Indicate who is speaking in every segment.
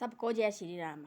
Speaker 1: सबको जय श्री राम।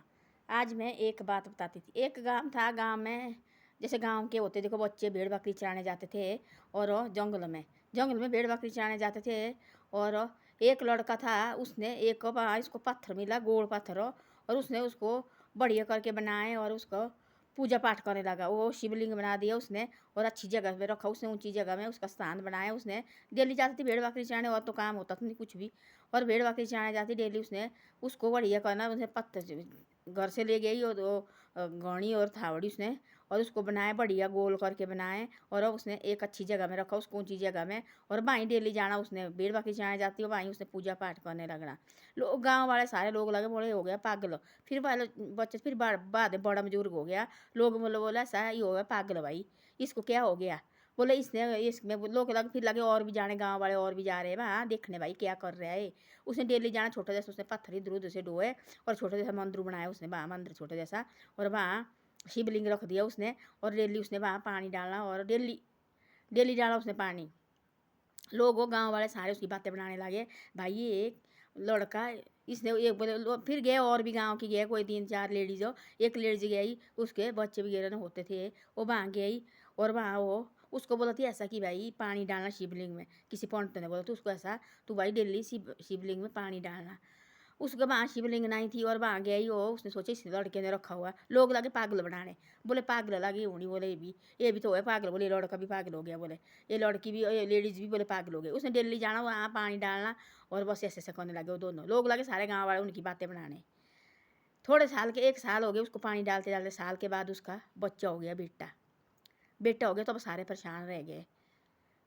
Speaker 1: आज मैं एक बात बताती थी। एक गांव था, गांव में जैसे गांव के होते देखो बच्चे भेड़ बकरी चराने जाते थे और जंगल में भेड़ बकरी चराने जाते थे। और एक लड़का था, उसने एक इसको पत्थर मिला, गोल पत्थर, और उसने उसको बढ़िया करके बनाए और उसको पूजा पाठ करने लगा। वो शिवलिंग बना दिया उसने और अच्छी जगह पे रखा उसने, ऊंची जगह में उसका स्थान बनाया उसने। डेली जाती थी भेड़ बकरी चराने, और तो काम होता था नहीं कुछ भी। और भेड़ बकरी चराने जाती डेली उसने उसको बढ़िया करना। उसने पत्थर घर से ले गई और घड़ी और थावड़ी उसने, और उसको बनाया बढ़िया गोल करके बनाए। और उसने एक अच्छी जगह में रखा उसको, ऊंची जगह में। और वहीं डेली जाना उसने, भेड़ बकरी चराने जाती हो वहीं उसने पूजा पाठ करने लगना। लोग गाँव वाले सारे लोग लगे बोले हो गया पागल। फिर वाले बच्चे फिर बाद में बड़ा बुजुर्ग हो गया, लोग बोला ऐसा ही हो गया पागल भाई, इसको क्या हो गया। बोले इसमें लोग लगे, फिर लगे और भी जाने, गांव वाले और भी जा रहे हैं वहाँ देखने भाई क्या कर रहा है। उसने डेली जाना, छोटा जैसा उसने पत्थर इधर उधर से डोए और छोटा जैसा मंदिर बनाया उसने, वहाँ मंदिर छोटा जैसा, और वहाँ शिवलिंग रख दिया उसने। और डेली उसने वहाँ पानी डालना, और डेली डेली डाला उसने पानी। लोग वो गाँव वाले सारे उसकी बातें बनाने लगे, भाई ये एक लड़का, इसने एक बोले। फिर गए और भी गांव की गए, कोई 3-4 लेडीज हो। एक लेडीज गई, उसके बच्चे वगैरह होते थे, वो वहाँ गई। और वहाँ वो उसको बोला थी ऐसा कि भाई पानी डालना शिवलिंग में। किसी पंडित ने बोला तो उसको ऐसा, तू भाई डेली शिवलिंग में पानी डालना। उसके वहाँ शिवलिंग नहीं थी, और वहाँ गई हो, उसने सोचा इस लड़के ने रखा हुआ। लोग लगे पागल बनाने, बोले पागल लगे होनी, बोले ये भी तो है पागल, बोले लड़का भी पागल हो गया, बोले ये लड़की भी, ये लेडीज भी बोले पागल हो गए। उसने डेली जाना वहाँ पानी डालना, और बस ऐसे ऐसे करने लगे वो दोनों लोग, लगे सारे गाँव वाले उनकी बातें बनाने। थोड़े साल के 1 साल हो गए उसको पानी डालते डालते। साल के बाद उसका बच्चा हो गया, बेटा बेटा हो गया। तो अब सारे परेशान रह गए।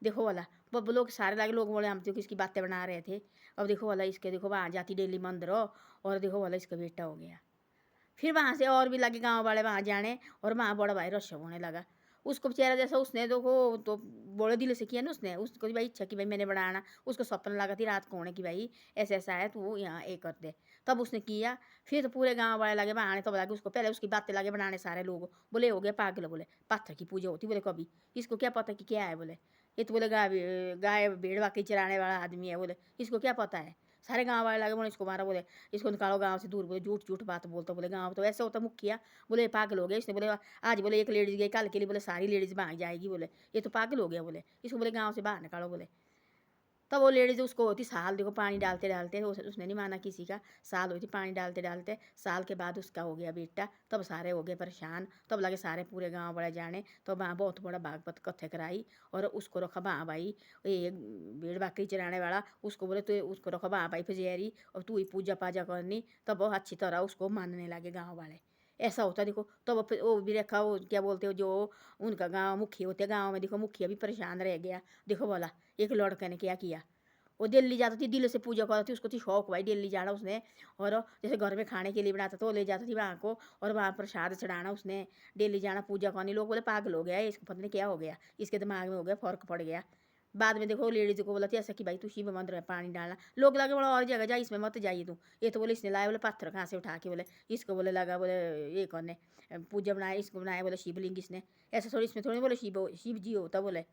Speaker 1: देखो वाला वो लोग सारे लगे, लोग बोले हम तो किसकी बातें बना रहे थे। अब देखो वाला इसके, देखो वहाँ जाती डेली मंदिर हो, और देखो वाला इसका बेटा हो गया। फिर वहाँ से और भी लगे गांव वाले वहाँ जाने, और वहाँ बड़ा भाई रश्य होने लगा। उसको बेचारा जैसा उसने देखो तो बड़े दिल से किया ना उसने, उसको भाई इच्छा कि भाई मैंने बनाना। उसको सपन लगा थी रात को होने की भाई ऐसा ऐसा है, तू यहाँ ये कर दे। तब उसने किया। फिर तो पूरे गांव वाले लगे बनाने, तब लगे उसको, पहले उसकी बातें लगे बनाने सारे लोग। बोले हो गया पागल, बोले पत्थर की पूजा होती, बोले कभी इसको क्या पता कि क्या है, बोले ये तो बोले गाय भेड़ बाकी चराने वाला आदमी है, बोले इसको क्या पता है। सारे गाँव वाले लगे बोले इसको मारा, बोले इसको निकालो गाँव से दूर, बोले झूठ झूठ बात बोलता, बोले गाँव तो ऐसा होता मुखिया, बोले पागल हो गया इसने। बोले आज बोले एक लेडीज गई, कल के लिए बोले सारी लेडीज भाग जाएगी, बोले ये तो पागल हो गया, बोले इसको बोले गाँव से बाहर निकालो, बोले। तब वो लेडीज उसको होती साल, देखो पानी डालते डालते उसने नहीं माना किसी का। साल हुई थी पानी डालते डालते, साल के बाद उसका हो गया बेटा। तब सारे हो गए परेशान, तब लगे सारे पूरे गांव बड़े जाने। तो वहाँ बहुत बड़ा भागवत कथा कराई, और उसको रखा वहाँ भाई ये भेड़ बकरी चराने वाला। उसको बोले तो उसको रखा वहाँ भाई पुजारी, और तू ही पूजा पाजा करनी। तब वो अच्छी तरह उसको मानने लगे गाँव वाले। ऐसा होता देखो। तो वो भी रखा, वो क्या बोलते हो जो उनका गांव मुखिया होते गांव में, देखो मुखिया भी परेशान रह गया। देखो बोला एक लड़के ने क्या किया, वो दिल्ली जाती थी, दिल से पूजा करती थी, उसको थी शौक भाई दिल्ली जाना उसने। और जैसे घर में खाने के लिए बनाता तो वो ले जाती थी वहाँ को, और वहाँ प्रसाद चढ़ाना उसने। डेली जाना पूजा करनी। लोग बोले पागल हो गया है, इसको पता नहीं क्या हो गया, इसके दिमाग में हो गया फर्क पड़ गया। बाद में देखो लेडीज को बोला था ऐसा कि भाई तू शिव मंदिर में पानी डालना। लोग लगे बोला और जगह जा, इसमें मत जाइए तू। ये तो बोले इसने लाया, बोले पत्थर कहाँ से उठा के, बोले इसको बोले लगा, बोले ये करने पूजा बनाया, इसको बनाया बोले शिवलिंग इसने। ऐसा थोड़ी, इसमें थोड़ी बोले शिव जी होता, बोले।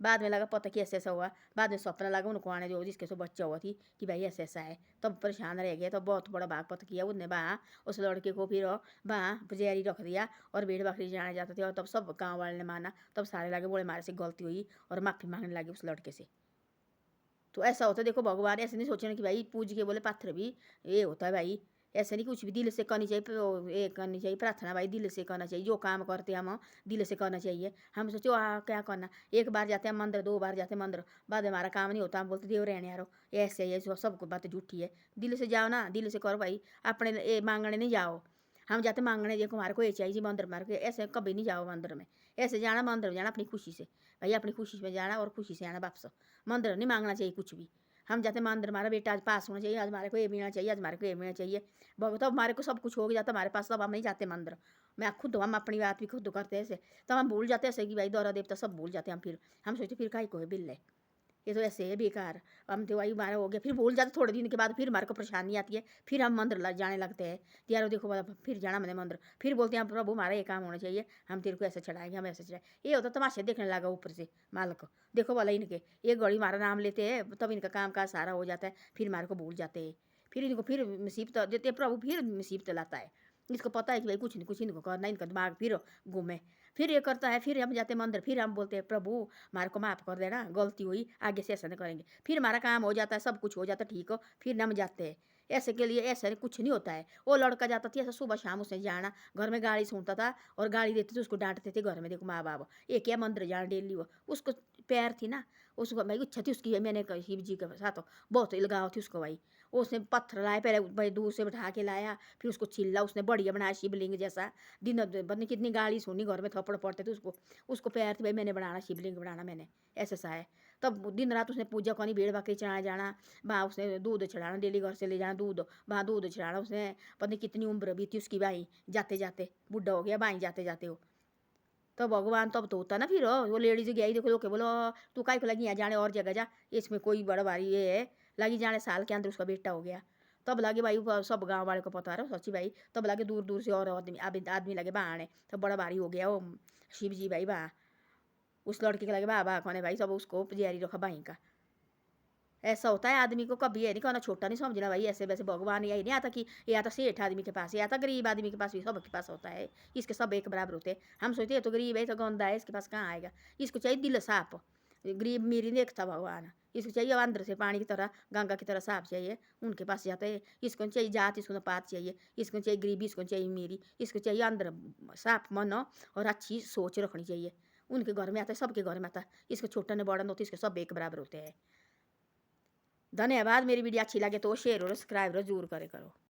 Speaker 1: बाद में लगा पता कि ऐसा ऐसा हुआ। बाद में सपना लगा उनको आने जो जिसके सो बच्चा हुआ थी कि भाई ऐसा ऐसा है। तब परेशान रह गया। तब बहुत बड़ा भागवत किया उसने वहाँ उस लड़के को। फिर वहाँ पुजारी रख दिया, और भेड़ बकरी जाने जाते थे। और तब सब गाँव वाले ने माना। तब सारे लगे बोले हमारे से गलती हुई, और माफ़ी मांगने लगे उस लड़के से। तो ऐसा होता है देखो, भगवान ऐसे नहीं सोचना कि भाई पूज के बोले पत्थर भी ये होता है भाई। ऐसे नहीं, कुछ भी दिल से करनी चाहिए, ये करनी चाहिए प्रार्थना भाई, दिल से करना चाहिए। जो काम करते हैं हम दिल से करना चाहिए। हम सोचो क्या करना, एक बार जाते हैं मंदिर, 2 बार जाते हैं मंदिर, बाद में हमारा काम नहीं होता, हम बोलते देव रहने यारो ऐसे है, सबको बात झूठी है। दिल से जाओ ना, दिल से करो भाई। अपने ये मांगने नहीं जाओ। हम जाते मांगने, देखो हमारे को ये चाहिए मंदिर, मार के ऐसे कभी नहीं जाओ मंदिर में। ऐसे जाना मंदिर में जाना अपनी खुशी से भाई, अपनी खुशी में जाना और खुशी से आना वापस। मंदिर नहीं मांगना चाहिए कुछ भी। हम जाते मंदिर, हमारा बेटा आज पास होना चाहिए, आज हमारे को ये मिलना चाहिए, आज हमारे को ये मिलना चाहिए। बहुत तब हमारे को सब कुछ हो जाता हमारे पास, तब हम नहीं जाते मंदिर। मैं खुद, हम अपनी बात भी खुद करते ऐसे। तब हम भूल जाते ऐसे कि भाई दौरा देवता सब भूल जाते हम। फिर हम सोचते फिर काहे को है बिल्ले, ये तो ऐसे है बेकार। हम तो वही हमारा हो गया, फिर भूल जाते थोड़े दिन के बाद। फिर हमारे को परेशानी आती है, फिर हम मंदिर जाने लगते हैं। यारो देखो बाबा, फिर जाना मैंने मंदिर, फिर बोलते हैं प्रभु हमारा ये काम होना चाहिए, हम तेरे को ऐसे चढ़ाएंगे, हम ऐसे चढ़ाए। ये होता तमाशे देखने लगा ऊपर से मालिक। देखो वाला इनके एक घड़ी हमारा नाम लेते हैं, तब इनका काम काज सारा हो जाता है, फिर हमारे को भूल जाते हैं। फिर इनको फिर मुसीबत देते प्रभु, फिर मुसीबत लाता है। इसको पता है कि भाई कुछ इनको करना, इनका दिमाग फिर घूमे। फिर ये करता है, फिर हम जाते हैं मंदिर, फिर हम बोलते हैं प्रभु हमारे को माफ़ कर देना, गलती हुई, आगे से ऐसा नहीं करेंगे। फिर हमारा काम हो जाता है, सब कुछ हो जाता है ठीक हो, फिर हम जाते हैं। ऐसे के लिए ऐसे कुछ नहीं होता है। वो लड़का जाता था ऐसा सुबह शाम उसने जाना, घर में गाली सुनता था और गाली देते थे, उसको डांटते थे घर में, देखो माँ बाप ये क्या मंदिर जाना डेली वो। उसको प्यार थी ना, उसको भाई इच्छा थी उसकी, मैंने शिव जी के साथ बहुत लगाव थी उसको भाई। उसने पत्थर लाए पहले भाई, दूर से बैठा के लाया, फिर उसको छिल्ला, उसने बढ़िया बनाया शिवलिंग जैसा। दिन बदने कितनी गाली सुनी, घर में थप्पड़ पड़ते थे उसको। उसको प्यार थी भाई, मैंने बनाना शिवलिंग बनाना मैंने, ऐसा सा है। तब दिन रात उसने पूजा करनी, भेड़ बकरी चढ़ाने जाना, वहाँ उसने दूध चढ़ाना, डेली घर से ले जाना दूध, वहाँ दूध चढ़ाना उसने। पता नहीं कितनी उम्र बीती उसकी भाई, जाते जाते बुढ़ा हो गया भाई, जाते जाते वो। तो भगवान तब तो होता ना फिर वो लेडीज गई, देखो लोग के बोलो तू काय को लगी यहाँ जाने, और जगह जा, इसमें कोई बड़ा भारी ये है। लगी जाने साल के अंदर उसका बेटा हो गया। तब लगे भाई सब गांव वाले को पता रहा सच्ची भाई, तब लगे दूर दूर से और आदमी लगे बहाने, तब बड़ा भारी हो गया वो शिव जी भाई बा। उस लड़के के लगे बाबा कौन भाई, सब उसको जारी रखा भाई का। ऐसा होता है आदमी को, कभी ये नहीं कहना छोटा नहीं समझना भाई। ऐसे वैसे भगवान यही नहीं आता कि या तो सेठ आदमी के पास, या तो गरीब आदमी के पास भी, सबके पास होता है। इसके सब एक बराबर होते हैं। हम सोचते हैं तो गरीब है तो गंदा है, इसके पास कहाँ आएगा। इसको चाहिए दिल साफ, गरीब मेरी नहीं देखता भगवान। इसको चाहिए अंदर से पानी की तरह, गंगा की तरह साफ चाहिए, उनके पास जाते हैं। इसको चाहिए जात, इसको पात चाहिए, इसको चाहिए गरीबी, इसको चाहिए मेरी, इसको चाहिए अंदर साफ मन और अच्छी सोच रखनी चाहिए। उनके घर में आता है, सबके घर में आता है। इसको छोटा ने बड़ा होता है, इसके सब एक बराबर होते हैं। धन्यवाद। मेरी वीडियो अच्छी लगे तो शेयर और सब्सक्राइब जरूर करे करो।